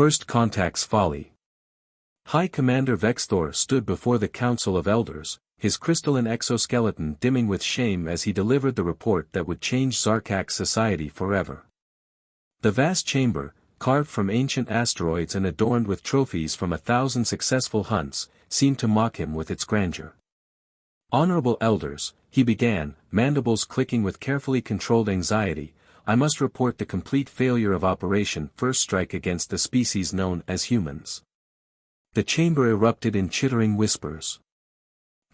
First Contact's Folly. High Commander Vexthor stood before the Council of Elders, his crystalline exoskeleton dimming with shame as he delivered the report that would change Zarkak's society forever. The vast chamber, carved from ancient asteroids and adorned with trophies from 1,000 successful hunts, seemed to mock him with its grandeur. Honorable Elders, he began, mandibles clicking with carefully controlled anxiety, I must report the complete failure of Operation First Strike against the species known as humans. The chamber erupted in chittering whispers.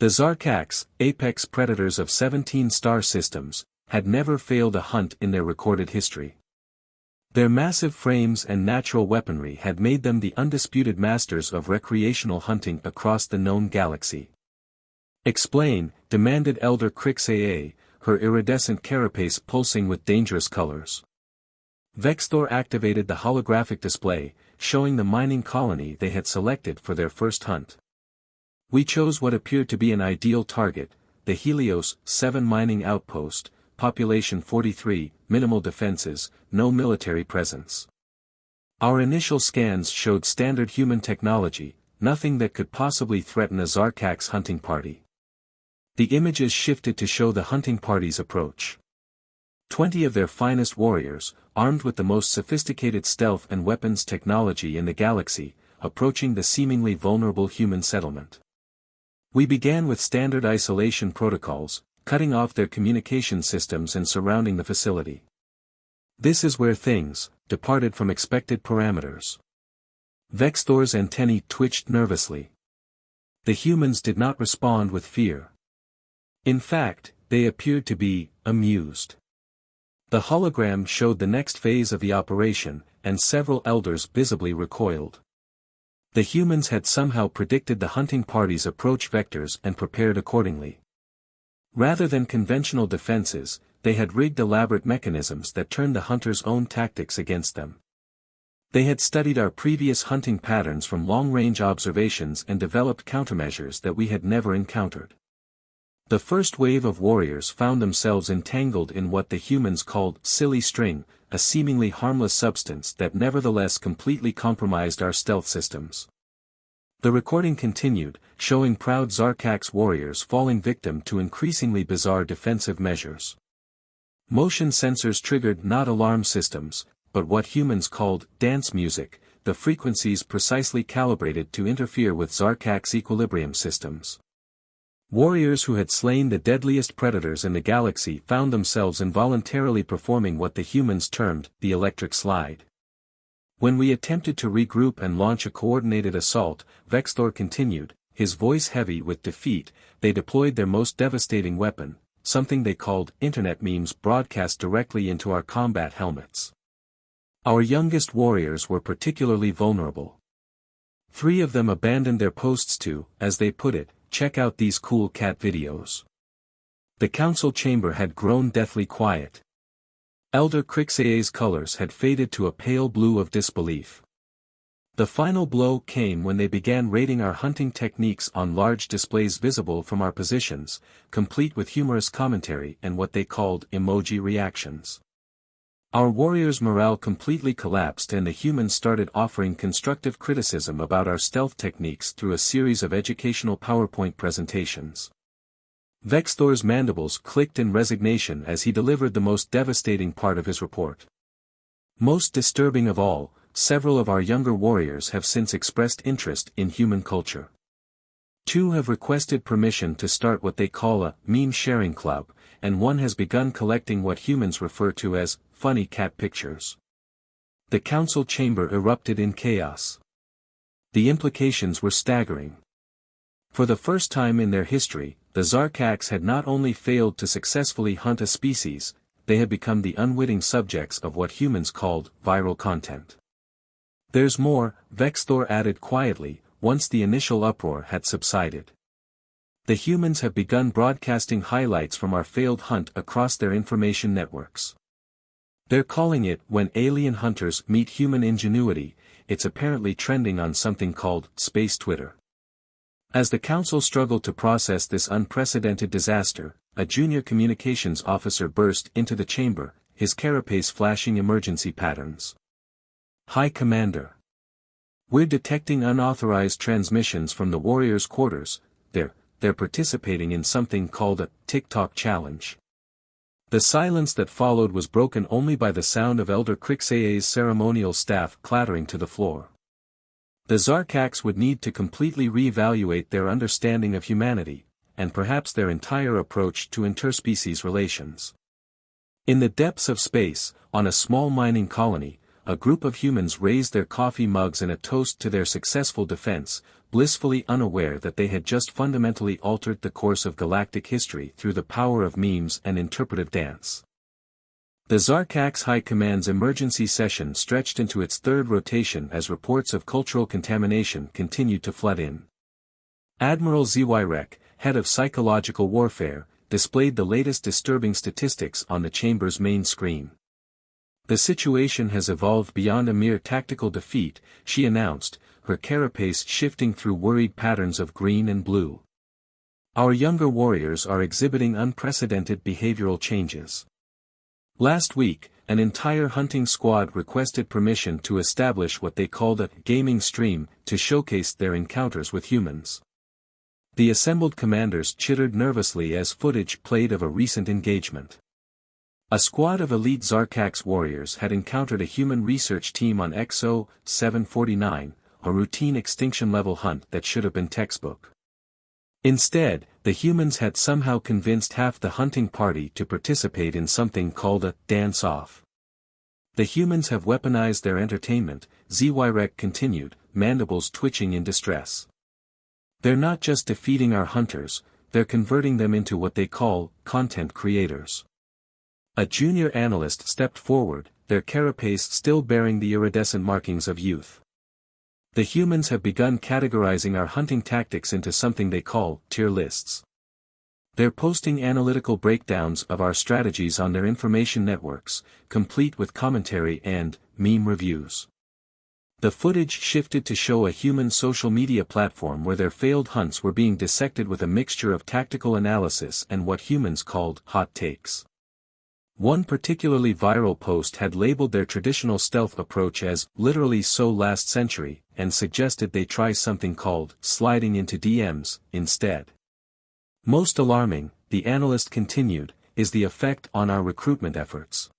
The Zarkaks, apex predators of 17 star systems, had never failed a hunt in their recorded history. Their massive frames and natural weaponry had made them the undisputed masters of recreational hunting across the known galaxy. Explain, demanded Elder Crixaa, her iridescent carapace pulsing with dangerous colors. Vexthor activated the holographic display, showing the mining colony they had selected for their first hunt. We chose what appeared to be an ideal target, the Helios 7 mining outpost, population 43, minimal defenses, no military presence. Our initial scans showed standard human technology, nothing that could possibly threaten a Zarkak's hunting party. The images shifted to show the hunting party's approach. 20 of their finest warriors, armed with the most sophisticated stealth and weapons technology in the galaxy, approaching the seemingly vulnerable human settlement. We began with standard isolation protocols, cutting off their communication systems and surrounding the facility. This is where things departed from expected parameters. Vexthor's antennae twitched nervously. The humans did not respond with fear. In fact, they appeared to be amused. The hologram showed the next phase of the operation, and several elders visibly recoiled. The humans had somehow predicted the hunting party's approach vectors and prepared accordingly. Rather than conventional defenses, they had rigged elaborate mechanisms that turned the hunter's own tactics against them. They had studied our previous hunting patterns from long-range observations and developed countermeasures that we had never encountered. The first wave of warriors found themselves entangled in what the humans called silly string, a seemingly harmless substance that nevertheless completely compromised our stealth systems. The recording continued, showing proud Zarkak's warriors falling victim to increasingly bizarre defensive measures. Motion sensors triggered not alarm systems, but what humans called dance music, the frequencies precisely calibrated to interfere with Zarkak's equilibrium systems. Warriors who had slain the deadliest predators in the galaxy found themselves involuntarily performing what the humans termed the electric slide. When we attempted to regroup and launch a coordinated assault, Vexthor continued, his voice heavy with defeat, they deployed their most devastating weapon, something they called internet memes broadcast directly into our combat helmets. Our youngest warriors were particularly vulnerable. 3 of them abandoned their posts to, as they put it, check out these cool cat videos. The council chamber had grown deathly quiet. Elder Crixaa's colors had faded to a pale blue of disbelief. The final blow came when they began rating our hunting techniques on large displays visible from our positions, complete with humorous commentary and what they called emoji reactions. Our warriors' morale completely collapsed and the humans started offering constructive criticism about our stealth techniques through a series of educational PowerPoint presentations. Vexthor's mandibles clicked in resignation as he delivered the most devastating part of his report. Most disturbing of all, several of our younger warriors have since expressed interest in human culture. 2 have requested permission to start what they call a meme sharing club, and 1 has begun collecting what humans refer to as funny cat pictures. The council chamber erupted in chaos. The implications were staggering. For the first time in their history, the Zarkaks had not only failed to successfully hunt a species, they had become the unwitting subjects of what humans called viral content. There's more, Vexthor added quietly, once the initial uproar had subsided. The humans have begun broadcasting highlights from our failed hunt across their information networks. They're calling it When Alien Hunters Meet Human Ingenuity. It's apparently trending on something called Space Twitter. As the council struggled to process this unprecedented disaster, a junior communications officer burst into the chamber, his carapace flashing emergency patterns. High Commander. We're detecting unauthorized transmissions from the warriors' quarters. They're participating in something called a TikTok challenge. The silence that followed was broken only by the sound of Elder Crixae's ceremonial staff clattering to the floor. The Zarkax would need to completely reevaluate their understanding of humanity, and perhaps their entire approach to interspecies relations. In the depths of space, on a small mining colony, a group of humans raised their coffee mugs in a toast to their successful defense, blissfully unaware that they had just fundamentally altered the course of galactic history through the power of memes and interpretive dance. The Zarkax High Command's emergency session stretched into its third rotation as reports of cultural contamination continued to flood in. Admiral Zyrek, head of psychological warfare, displayed the latest disturbing statistics on the chamber's main screen. The situation has evolved beyond a mere tactical defeat, she announced, her carapace shifting through worried patterns of green and blue. Our younger warriors are exhibiting unprecedented behavioral changes. Last week, an entire hunting squad requested permission to establish what they called a gaming stream to showcase their encounters with humans. The assembled commanders chittered nervously as footage played of a recent engagement. A squad of elite Zarkax warriors had encountered a human research team on XO 749, a routine extinction-level hunt that should have been textbook. Instead, the humans had somehow convinced half the hunting party to participate in something called a dance-off. The humans have weaponized their entertainment, Zyrek continued, mandibles twitching in distress. They're not just defeating our hunters, they're converting them into what they call content creators. A junior analyst stepped forward, their carapace still bearing the iridescent markings of youth. The humans have begun categorizing our hunting tactics into something they call tier lists. They're posting analytical breakdowns of our strategies on their information networks, complete with commentary and meme reviews. The footage shifted to show a human social media platform where their failed hunts were being dissected with a mixture of tactical analysis and what humans called hot takes. One particularly viral post had labeled their traditional stealth approach as literally so last century, and suggested they try something called sliding into DMs instead. Most alarming, the analyst continued, is the effect on our recruitment efforts.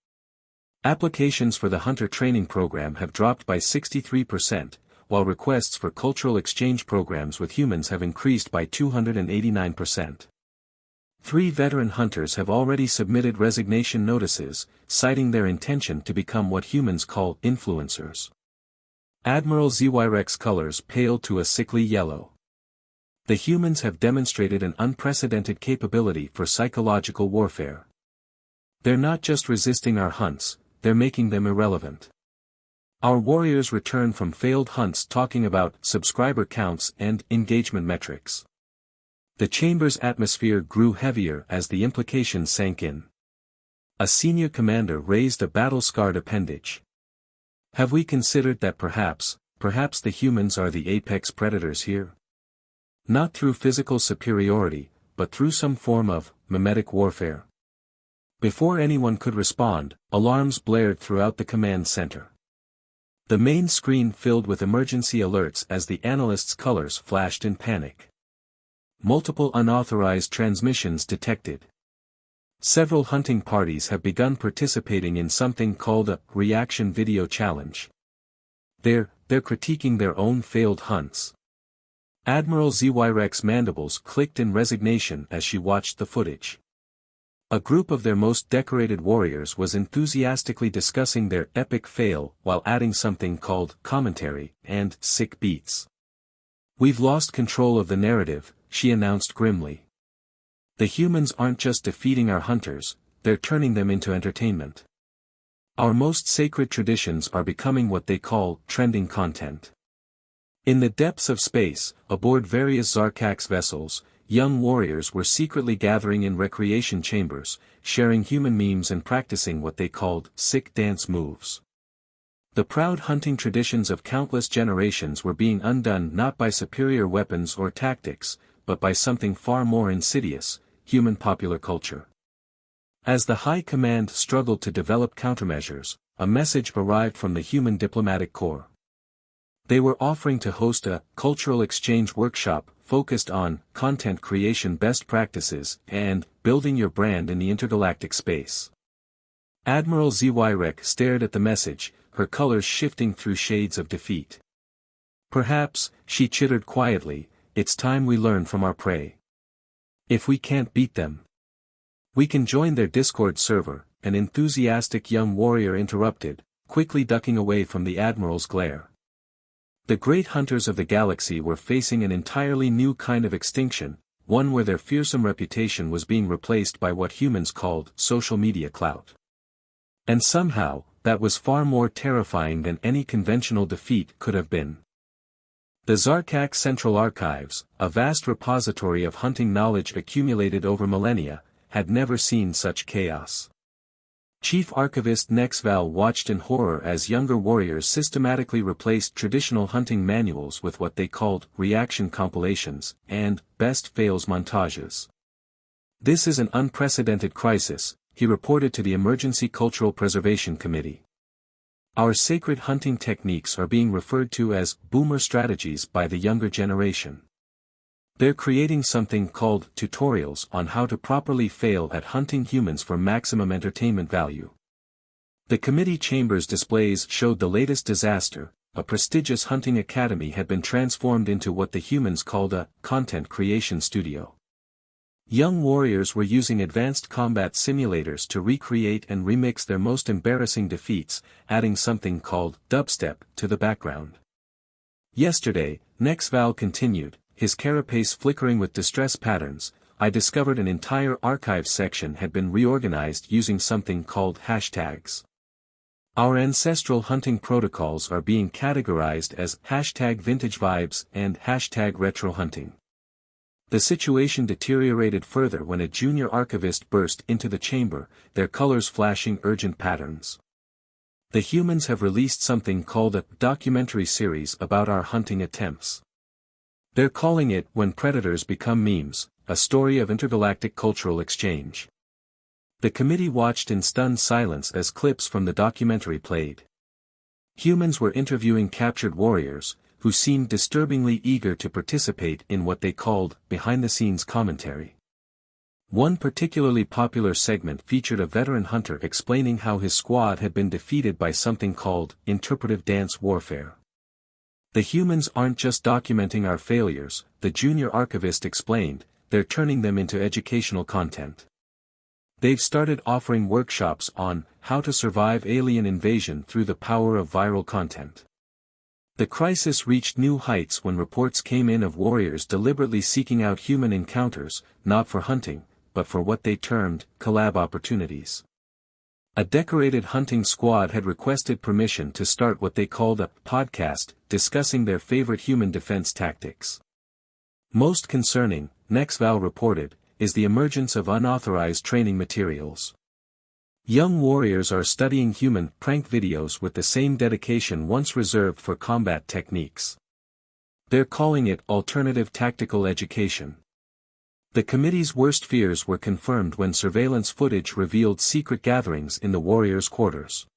Applications for the Hunter training program have dropped by 63%, while requests for cultural exchange programs with humans have increased by 289%. 3 veteran hunters have already submitted resignation notices, citing their intention to become what humans call influencers. Admiral Zyrek's colors paled to a sickly yellow. The humans have demonstrated an unprecedented capability for psychological warfare. They're not just resisting our hunts, they're making them irrelevant. Our warriors return from failed hunts talking about subscriber counts and engagement metrics. The chamber's atmosphere grew heavier as the implications sank in. A senior commander raised a battle-scarred appendage. Have we considered that perhaps the humans are the apex predators here? Not through physical superiority, but through some form of mimetic warfare. Before anyone could respond, alarms blared throughout the command center. The main screen filled with emergency alerts as the analyst's colors flashed in panic. Multiple unauthorized transmissions detected. Several hunting parties have begun participating in something called a reaction video challenge. They're critiquing their own failed hunts. Admiral Zyrek's mandibles clicked in resignation as she watched the footage. A group of their most decorated warriors was enthusiastically discussing their epic fail while adding something called commentary and sick beats. We've lost control of the narrative, she announced grimly. The humans aren't just defeating our hunters, they're turning them into entertainment. Our most sacred traditions are becoming what they call trending content. In the depths of space, aboard various Zarkax vessels, young warriors were secretly gathering in recreation chambers, sharing human memes and practicing what they called sick dance moves. The proud hunting traditions of countless generations were being undone not by superior weapons or tactics, but by something far more insidious, human popular culture. As the High Command struggled to develop countermeasures, a message arrived from the human diplomatic corps. They were offering to host a cultural exchange workshop focused on content creation best practices and building your brand in the intergalactic space. Admiral Zyrek stared at the message, her colors shifting through shades of defeat. Perhaps, she chittered quietly, it's time we learn from our prey. If we can't beat them, we can join their Discord server, an enthusiastic young warrior interrupted, quickly ducking away from the Admiral's glare. The great hunters of the galaxy were facing an entirely new kind of extinction, one where their fearsome reputation was being replaced by what humans called social media clout. And somehow, that was far more terrifying than any conventional defeat could have been. The Zarkak Central Archives, a vast repository of hunting knowledge accumulated over millennia, had never seen such chaos. Chief Archivist Nexval watched in horror as younger warriors systematically replaced traditional hunting manuals with what they called reaction compilations and best fails montages. This is an unprecedented crisis, he reported to the Emergency Cultural Preservation Committee. Our sacred hunting techniques are being referred to as boomer strategies by the younger generation. They're creating something called tutorials on how to properly fail at hunting humans for maximum entertainment value. The committee chamber's displays showed the latest disaster. A prestigious hunting academy had been transformed into what the humans called a content creation studio. Young warriors were using advanced combat simulators to recreate and remix their most embarrassing defeats, adding something called dubstep to the background. Yesterday, Nexval continued, his carapace flickering with distress patterns, I discovered an entire archive section had been reorganized using something called hashtags. Our ancestral hunting protocols are being categorized as #VintageVibes and #RetroHunting. The situation deteriorated further when a junior archivist burst into the chamber, their colors flashing urgent patterns. The humans have released something called a documentary series about our hunting attempts. They're calling it When Predators Become Memes, a story of intergalactic cultural exchange. The committee watched in stunned silence as clips from the documentary played. Humans were interviewing captured warriors, who seemed disturbingly eager to participate in what they called behind-the-scenes commentary. One particularly popular segment featured a veteran hunter explaining how his squad had been defeated by something called interpretive dance warfare. The humans aren't just documenting our failures, the junior archivist explained, they're turning them into educational content. They've started offering workshops on how to survive alien invasion through the power of viral content. The crisis reached new heights when reports came in of warriors deliberately seeking out human encounters, not for hunting, but for what they termed collab opportunities. A decorated hunting squad had requested permission to start what they called a podcast, discussing their favorite human defense tactics. Most concerning, Nexval reported, is the emergence of unauthorized training materials. Young warriors are studying human prank videos with the same dedication once reserved for combat techniques. They're calling it alternative tactical education. The committee's worst fears were confirmed when surveillance footage revealed secret gatherings in the warriors' quarters.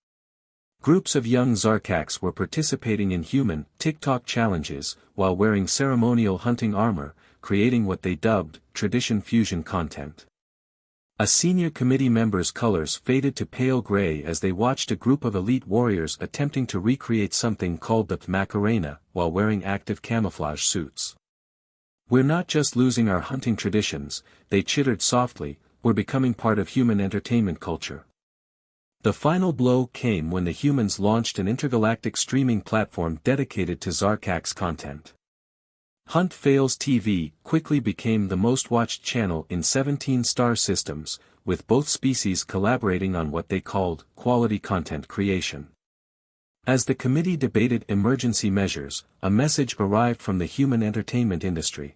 Groups of young Zarkaks were participating in human TikTok challenges while wearing ceremonial hunting armor, creating what they dubbed tradition fusion content. A senior committee member's colors faded to pale gray as they watched a group of elite warriors attempting to recreate something called the Macarena while wearing active camouflage suits. We're not just losing our hunting traditions, they chittered softly, we're becoming part of human entertainment culture. The final blow came when the humans launched an intergalactic streaming platform dedicated to Zarkak's content. Hunt Fails TV quickly became the most watched channel in 17 star systems, with both species collaborating on what they called quality content creation. As the committee debated emergency measures, a message arrived from the human entertainment industry.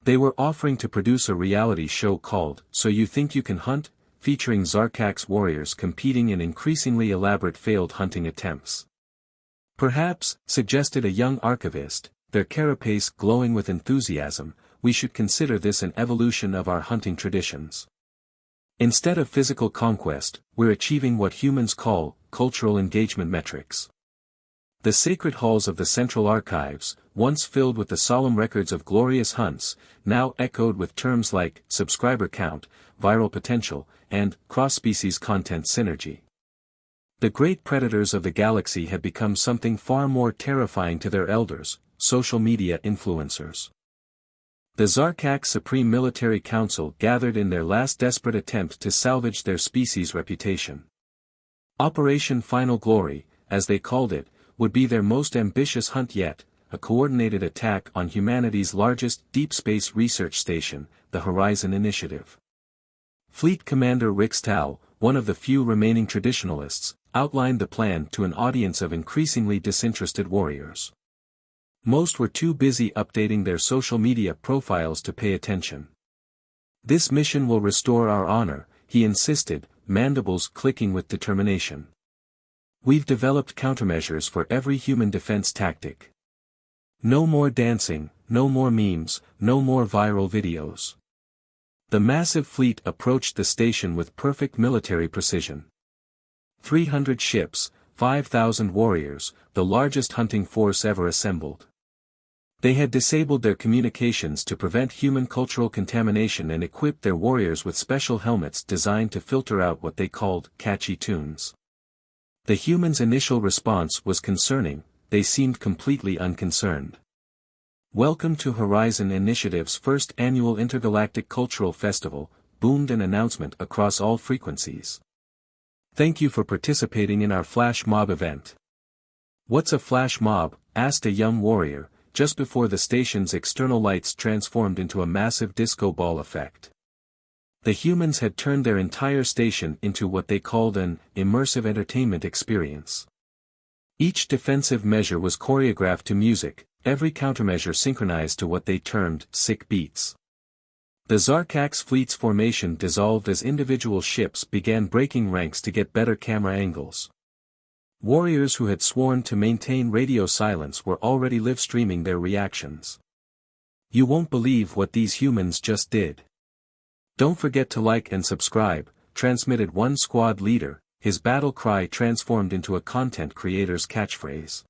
They were offering to produce a reality show called So You Think You Can Hunt, featuring Zarkak's warriors competing in increasingly elaborate failed hunting attempts. Perhaps, suggested a young archivist, their carapace glowing with enthusiasm, we should consider this an evolution of our hunting traditions. Instead of physical conquest, we're achieving what humans call cultural engagement metrics. The sacred halls of the Central Archives, once filled with the solemn records of glorious hunts, now echoed with terms like subscriber count, viral potential, and cross-species content synergy. The great predators of the galaxy had become something far more terrifying to their elders, social media influencers. The Zarkak Supreme Military Council gathered in their last desperate attempt to salvage their species' reputation. Operation Final Glory, as they called it, would be their most ambitious hunt yet, a coordinated attack on humanity's largest deep space research station, the Horizon Initiative. Fleet Commander Rixtal, one of the few remaining traditionalists, outlined the plan to an audience of increasingly disinterested warriors. Most were too busy updating their social media profiles to pay attention. "This mission will restore our honor," he insisted, mandibles clicking with determination. "We've developed countermeasures for every human defense tactic. No more dancing, no more memes, no more viral videos." The massive fleet approached the station with perfect military precision. 300 ships, 5,000 warriors, the largest hunting force ever assembled. They had disabled their communications to prevent human cultural contamination and equipped their warriors with special helmets designed to filter out what they called catchy tunes. The humans' initial response was concerning, they seemed completely unconcerned. "Welcome to Horizon Initiative's first annual Intergalactic Cultural Festival," boomed an announcement across all frequencies. "Thank you for participating in our flash mob event." "What's a flash mob?" asked a young warrior, just before the station's external lights transformed into a massive disco ball effect. The humans had turned their entire station into what they called an immersive entertainment experience. Each defensive measure was choreographed to music, every countermeasure synchronized to what they termed sick beats. The Zarkak's fleet's formation dissolved as individual ships began breaking ranks to get better camera angles. Warriors who had sworn to maintain radio silence were already live-streaming their reactions. "You won't believe what these humans just did. Don't forget to like and subscribe," transmitted one squad leader, his battle cry transformed into a content creator's catchphrase.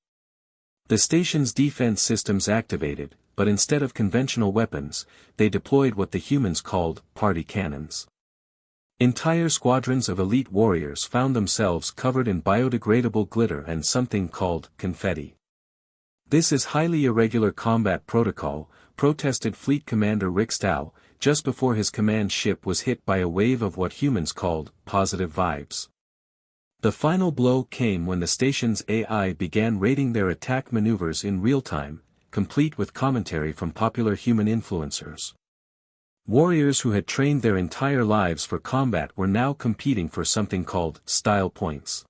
The station's defense systems activated, but instead of conventional weapons, they deployed what the humans called party cannons. Entire squadrons of elite warriors found themselves covered in biodegradable glitter and something called confetti. "This is highly irregular combat protocol," protested Fleet Commander Rixtal, just before his command ship was hit by a wave of what humans called positive vibes. The final blow came when the station's AI began rating their attack maneuvers in real time, complete with commentary from popular human influencers. Warriors who had trained their entire lives for combat were now competing for something called style points.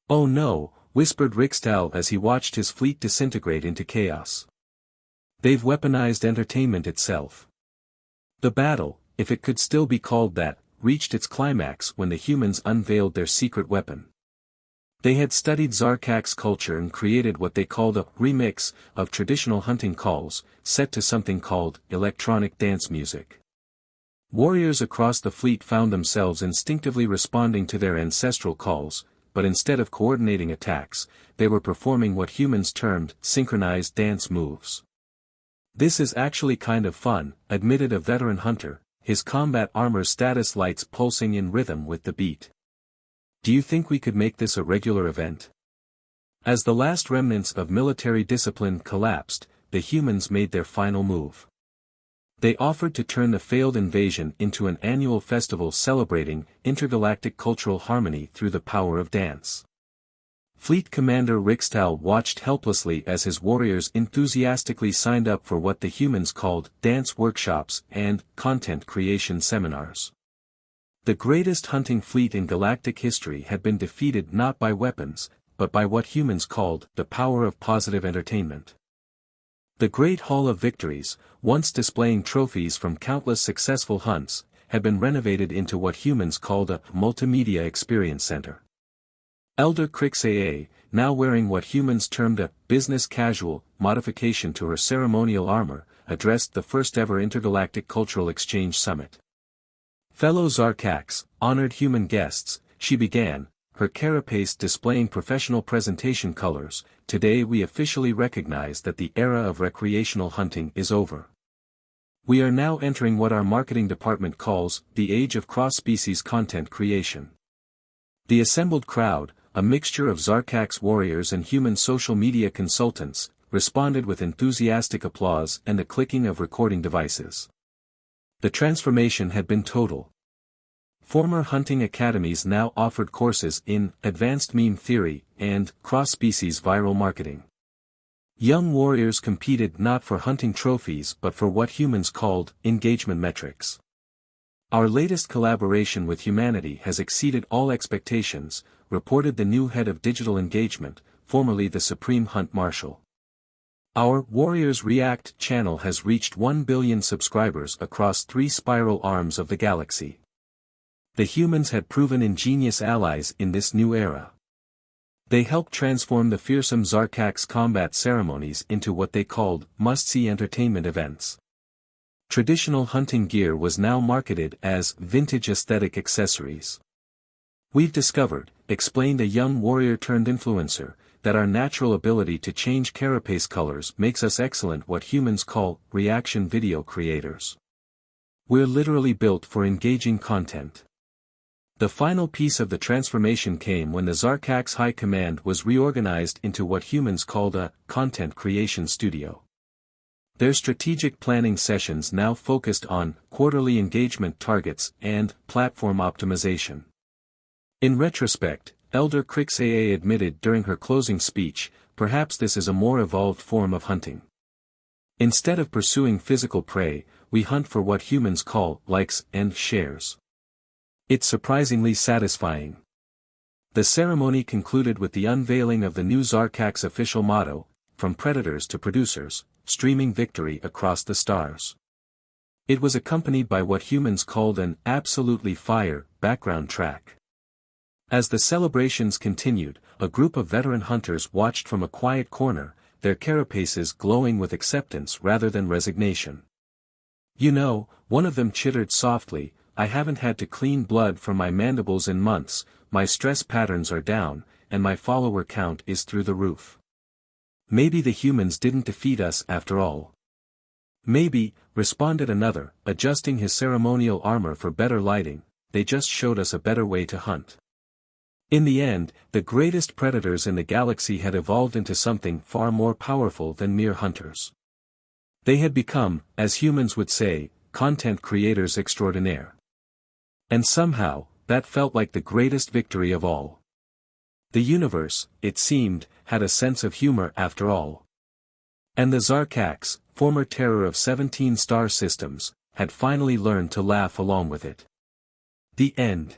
"Oh no," whispered Rixtal as he watched his fleet disintegrate into chaos. "They've weaponized entertainment itself." The battle, if it could still be called that, reached its climax when the humans unveiled their secret weapon. They had studied Zarkak's culture and created what they called a remix of traditional hunting calls, set to something called electronic dance music. Warriors across the fleet found themselves instinctively responding to their ancestral calls, but instead of coordinating attacks, they were performing what humans termed synchronized dance moves. "This is actually kind of fun," admitted a veteran hunter, his combat armor's status lights pulsing in rhythm with the beat. "Do you think we could make this a regular event?" As the last remnants of military discipline collapsed, the humans made their final move. They offered to turn the failed invasion into an annual festival celebrating intergalactic cultural harmony through the power of dance. Fleet Commander Rixtal watched helplessly as his warriors enthusiastically signed up for what the humans called dance workshops and content creation seminars. The greatest hunting fleet in galactic history had been defeated not by weapons, but by what humans called the power of positive entertainment. The Great Hall of Victories, once displaying trophies from countless successful hunts, had been renovated into what humans called a multimedia experience center. Elder Crixaa, now wearing what humans termed a business casual modification to her ceremonial armor, addressed the first-ever intergalactic cultural exchange summit. "Fellow Zarkaks, honored human guests," she began, her carapace displaying professional presentation colors. Today we officially recognize that the era of recreational hunting is over. We are now entering what our marketing department calls the age of cross-species content creation. The assembled crowd, a mixture of Zarkak's warriors and human social media consultants, responded with enthusiastic applause and the clicking of recording devices. The transformation had been total. Former hunting academies now offered courses in advanced meme theory and cross-species viral marketing. Young warriors competed not for hunting trophies but for what humans called engagement metrics. Our latest collaboration with humanity has exceeded all expectations, reported the new head of digital engagement, formerly the Supreme Hunt Marshal. Our Warriors React channel has reached 1 billion subscribers across 3 spiral arms of the galaxy. The humans had proven ingenious allies in this new era. They helped transform the fearsome Zarkak's combat ceremonies into what they called must-see entertainment events. Traditional hunting gear was now marketed as vintage aesthetic accessories. We've discovered, explained a young warrior-turned-influencer, that our natural ability to change carapace colors makes us excellent what humans call reaction video creators. We're literally built for engaging content. The final piece of the transformation came when the Zarkak's High Command was reorganized into what humans called a content creation studio. Their strategic planning sessions now focused on quarterly engagement targets and platform optimization. In retrospect, Elder Crixaa admitted during her closing speech, perhaps this is a more evolved form of hunting. Instead of pursuing physical prey, we hunt for what humans call likes and shares. It's surprisingly satisfying. The ceremony concluded with the unveiling of the new Zarkak's official motto, "From predators to producers, streaming victory across the stars." It was accompanied by what humans called an absolutely fire background track. As the celebrations continued, a group of veteran hunters watched from a quiet corner, their carapaces glowing with acceptance rather than resignation. "You know," one of them chittered softly, "I haven't had to clean blood from my mandibles in months, my stress patterns are down, and my follower count is through the roof. Maybe the humans didn't defeat us after all." "Maybe," responded another, adjusting his ceremonial armor for better lighting, "they just showed us a better way to hunt." In the end, the greatest predators in the galaxy had evolved into something far more powerful than mere hunters. They had become, as humans would say, content creators extraordinaire. And somehow, that felt like the greatest victory of all. The universe, it seemed, had a sense of humor after all. And the Zarkaks, former terror of 17 star systems, had finally learned to laugh along with it. The end.